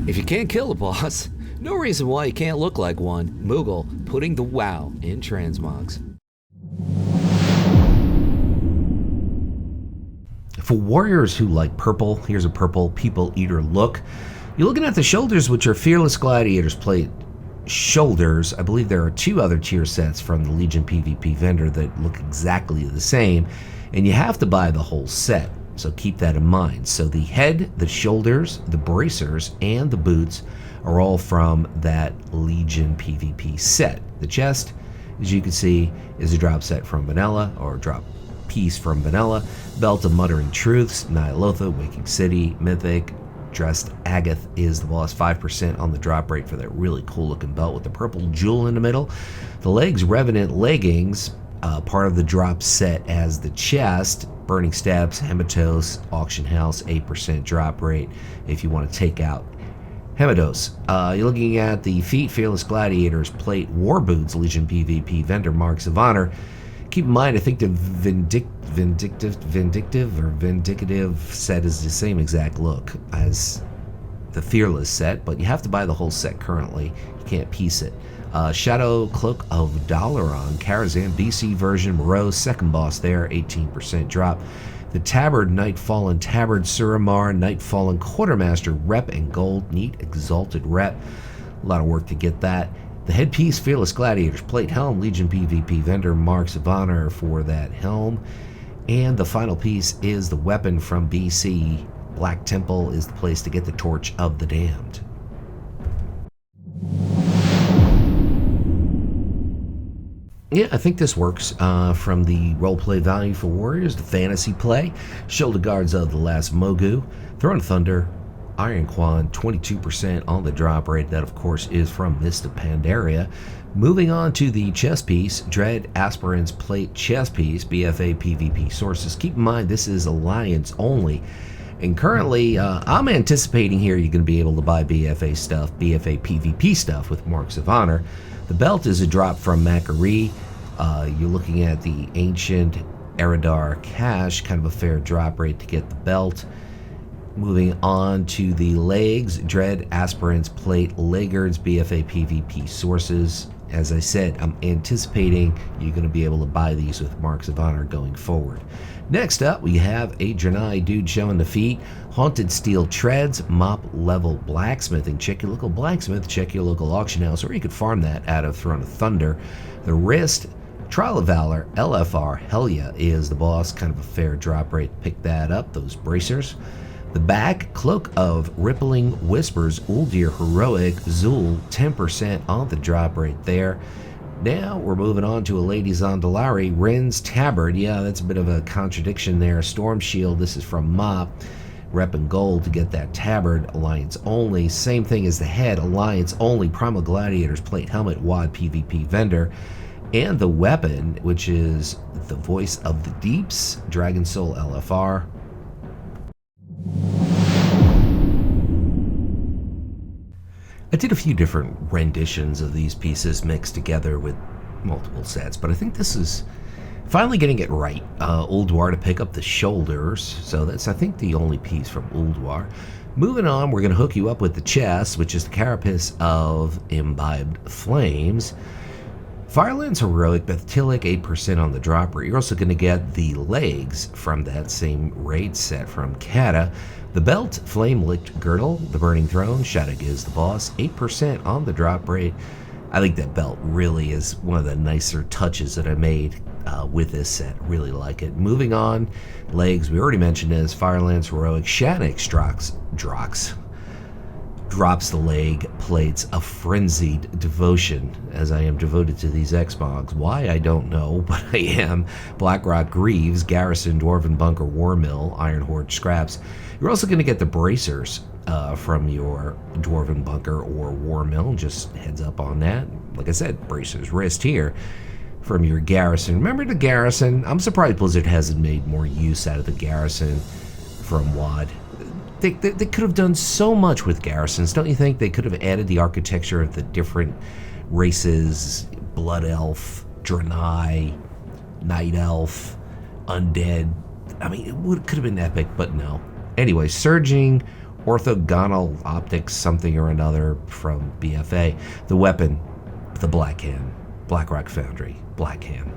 If you can't kill a boss, no reason why you can't look like one. Moogle putting the WoW in transmogs. For warriors who like purple, here's a purple people eater look. You're looking at the shoulders, which are Fearless Gladiators plate shoulders. I believe there are two other tier sets from the Legion PvP vendor that look exactly the same, and you have to buy the whole set, so keep that in mind. So the head, the shoulders, the bracers, and the boots are all from that Legion PvP set. The chest, as you can see, is a drop set from Vanilla, or drop piece from Vanilla. Belt of Muttering Truths, Nyalotha, Waking City, Mythic. Dressed Agath is the boss, 5% on the drop rate for that really cool looking belt with the purple jewel in the middle. The legs, Revenant leggings, part of the drop set as the chest. Burning Steps, Hematos, Auction House, 8% drop rate if you want to take out Hematos. You're looking at the feet, Fearless Gladiators plate War Boots, Legion PvP vendor Marks of Honor. Keep in mind, I think the Vindictive set is the same exact look as the Fearless set, but you have to buy the whole set currently. You can't piece it. Shadow Cloak of Dalaran, Karazhan BC version, Moreau, second boss there, 18% drop. The Tabard, Nightfallen Tabard, Suramar, Nightfallen Quartermaster, rep and gold, neat exalted rep. A lot of work to get that. The headpiece, Fearless Gladiators plate helm, Legion PvP vendor Marks of Honor for that helm. And the final piece is the weapon from BC. Black Temple is the place to get the Torch of the Damned. Yeah, I think this works from the roleplay value for warriors, the fantasy play, shoulder guards of the last Mogu, Throne of Thunder, Iron Quan, 22% on the drop rate. That, of course, is from Mist of Pandaria. Moving on to the chest piece, Dread Aspirants plate chest piece, BFA PvP sources. Keep in mind, this is Alliance only. And currently, I'm anticipating here you're going to be able to buy BFA stuff, BFA PvP stuff with Marks of Honor. The belt is a drop from Macquarie. You're looking at the Ancient Eridar Cache, kind of a fair drop rate to get the belt. Moving on to the legs, Dread Aspirants plate Laggards, BFA PvP sources. As I said, I'm anticipating you're going to be able to buy these with Marks of Honor going forward. Next up, we have a Draenei dude showing the feet. Haunted Steel Treads, Mop Level Blacksmithing. Check your local blacksmith, check your local auction house, or you could farm that out of Throne of Thunder. The wrist, Trial of Valor, LFR, hell yeah, is the boss. Kind of a fair drop rate. Pick that up, those bracers. The back, Cloak of Rippling Whispers, Ulduar Heroic, Zul, 10% on the drop rate there. Now we're moving on to a Lady Zandalari, Rin's Tabard. Yeah, that's a bit of a contradiction there. Storm Shield, this is from Mop. Rep and gold to get that Tabard, Alliance only. Same thing as the head, Alliance only. Primal Gladiators plate helmet, WOD PvP vendor. And the weapon, which is the Voice of the Deeps, Dragon Soul LFR. I did a few different renditions of these pieces mixed together with multiple sets, but I think this is finally getting it right. Ulduar to pick up the shoulders, so that's, I think, the only piece from Ulduar. Moving on, we're going to hook you up with the chest, which is the carapace of Imbibed Flames. Firelands Heroic, Bethtilic, 8% on the drop rate. You're also going to get the legs from that same raid set from Cata. The belt, Flame Licked Girdle, the Burning Throne, Shadow Gives the boss, 8% on the drop rate. I think that belt really is one of the nicer touches that I made with this set. Really like it. Moving on, legs, we already mentioned as Firelands Heroic. Shanix drops the leg plates a Frenzied Devotion, as I am devoted to these Xmogs. Why, I don't know, but I am. Blackrock Greaves, Garrison, Dwarven Bunker, War Mill, Iron Horde Scraps. You're also going to get the bracers from your Dwarven Bunker or War Mill. Just heads up on that. Like I said, bracers wrist here from your Garrison. Remember the Garrison? I'm surprised Blizzard hasn't made more use out of the Garrison from WOD. They could have done so much with garrisons, don't you think? They could have added the architecture of the different races, Blood Elf, Draenei, Night Elf, Undead. I mean, could have been epic, but no. Anyway, Surging orthogonal optics something or another from BFA. The weapon, the Black Hand, Blackrock Foundry, Black Hand.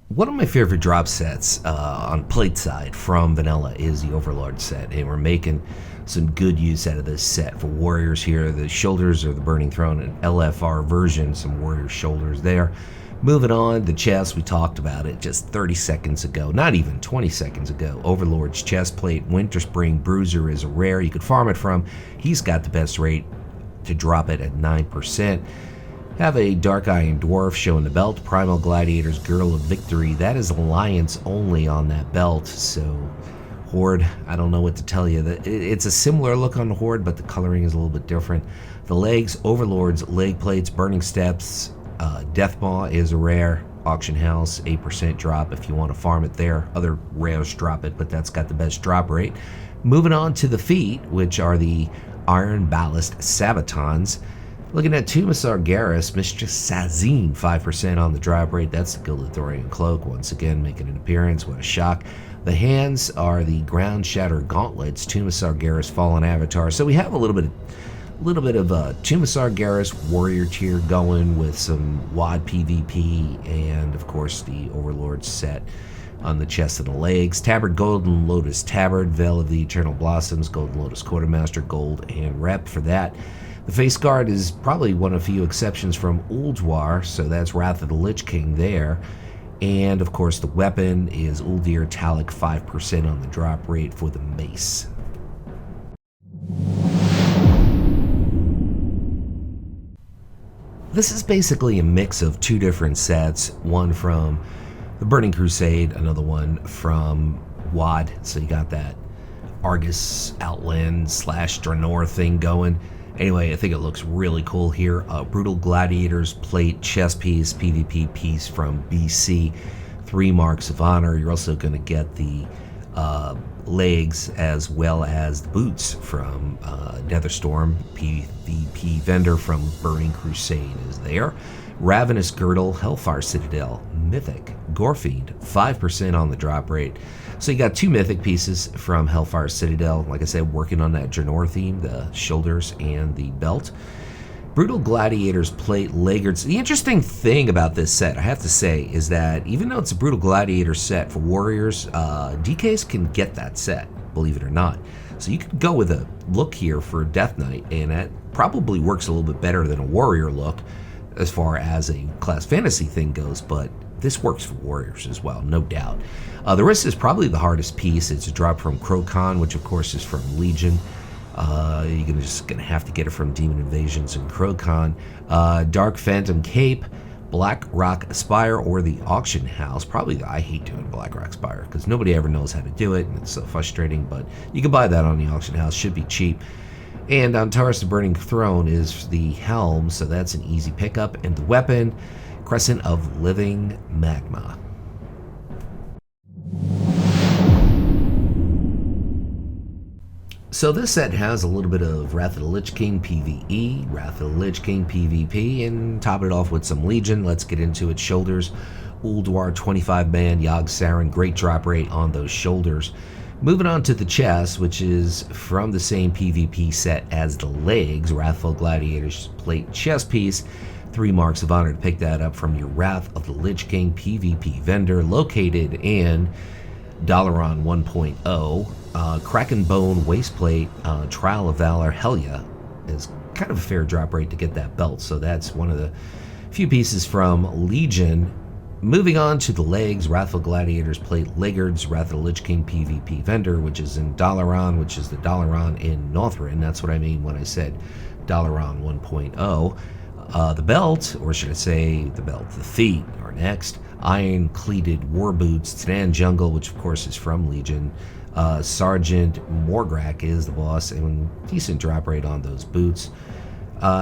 One of my favorite drop sets on plate side from vanilla is the Overlord set, and we're making some good use out of this set for warriors here. The shoulders are the Burning Throne, an LFR version, some warrior shoulders there. Moving on, the chest, we talked about it just 30 seconds ago, not even 20 seconds ago. Overlord's chest plate, Winter Spring Bruiser is a rare you could farm it from. He's got the best rate to drop it at 9%. Have a Dark Iron Dwarf showing the belt, Primal Gladiator's Girdle of Victory. That is Alliance only on that belt, so Horde, I don't know what to tell you. It's a similar look on the Horde, but the coloring is a little bit different. The legs, Overlord's leg plates, Burning Steps, Deathmaw is a rare, Auction House, 8% drop if you want to farm it there. Other rares drop it, but that's got the best drop rate. Moving on to the feet, which are the Iron Ballast Sabatons. Looking at Tumasar Garrus, Mistress Sazine, 5% on the drop rate. That's the Gilded Thorian Cloak, once again making an appearance. What a shock. The hands are the Ground Shatter Gauntlets, Tumasar Garrus Fallen Avatar. So we have a little bit of Tumasar Garrus warrior tier going with some WOD PvP and of course the Overlord set on the chest and the legs. Tabard Golden Lotus Tabard, Veil of the Eternal Blossoms, Golden Lotus Quartermaster, gold and rep for that. The face guard is probably one of a few exceptions from Ulduar, so that's Wrath of the Lich King there. And of course the weapon is Ulduar Talic, 5% on the drop rate for the mace. This is basically a mix of two different sets, one from the Burning Crusade, another one from WOD. So you got that Argus Outland / Draenor thing going. Anyway, I think it looks really cool here. Brutal Gladiators plate, chest piece, PvP piece from BC, 3 marks of honor. You're also going to get the legs as well as the boots from Netherstorm. PvP vendor from Burning Crusade is there. Ravenous Girdle, Hellfire Citadel, Mythic, Gorefiend, 5% on the drop rate. So you got 2 Mythic pieces from Hellfire Citadel. Like I said, working on that Draenor theme, the shoulders and the belt. Brutal Gladiators plate, Laggards. The interesting thing about this set, I have to say, is that even though it's a Brutal Gladiator set for warriors, DKs can get that set, believe it or not. So you could go with a look here for Death Knight, and that probably works a little bit better than a warrior look as far as a class fantasy thing goes, but this works for warriors as well, no doubt. The rest is probably the hardest piece. It's a drop from Crocon, which of course is from Legion. You're just gonna have to get it from Demon Invasions and Crocon. Dark Phantom Cape, Black Rock Spire, or the Auction House. Probably, I hate doing Black Rock Spire because nobody ever knows how to do it, and it's so frustrating, but you can buy that on the Auction House, should be cheap. And on Taurus the Burning Throne is the helm, so that's an easy pickup. And the weapon, Crescent of Living Magma. So this set has a little bit of Wrath of the Lich King PvE, Wrath of the Lich King PvP, and top it off with some Legion. Let's get into it. Shoulders, Ulduar 25-man, Yogg Saron, great drop rate on those shoulders. Moving on to the chest, which is from the same PvP set as the legs, Wrathful Gladiators plate chest piece. 3 marks of honor to pick that up from your Wrath of the Lich King PvP vendor located in Dalaran 1.0. Kraken Bone Waistplate, Trial of Valor, Helya is kind of a fair drop rate to get that belt, so that's one of the few pieces from Legion. Moving on to the legs, Wrathful Gladiators plate Laggards, Wrath of the Lich King PvP vendor, which is in Dalaran, which is the Dalaran in Northrend. That's what I mean when I said Dalaran 1.0. The belt, or should I say the belt, the feet are next. Iron Cleated War Boots, Tanan Jungle, which of course is from Legion. Sergeant Morgrak is the boss, and decent drop rate on those boots.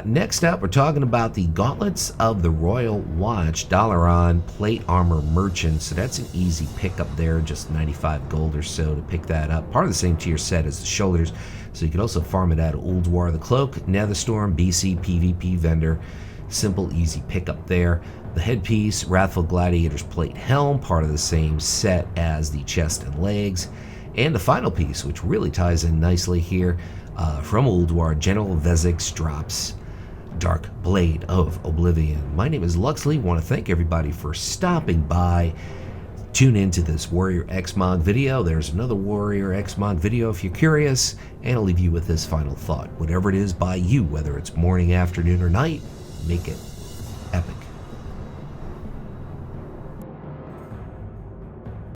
Next up, we're talking about the Gauntlets of the Royal Watch, Dalaran Plate Armor Merchant. So that's an easy pickup there, just 95 gold or so to pick that up. Part of the same tier set as the shoulders, so you can also farm it out of Ulduar. The Cloak, Netherstorm, BC PvP vendor. Simple, easy pickup there. The headpiece, Wrathful Gladiator's plate helm, part of the same set as the chest and legs. And the final piece, which really ties in nicely here, from Ulduar, General Vezix drops Dark Blade of Oblivion. My name is Luxeley. Want to thank everybody for stopping by. Tune into this Warrior Xmog video. There's another Warrior Xmog video if you're curious, and I'll leave you with this final thought. Whatever it is by you, whether it's morning, afternoon, or night, make it epic.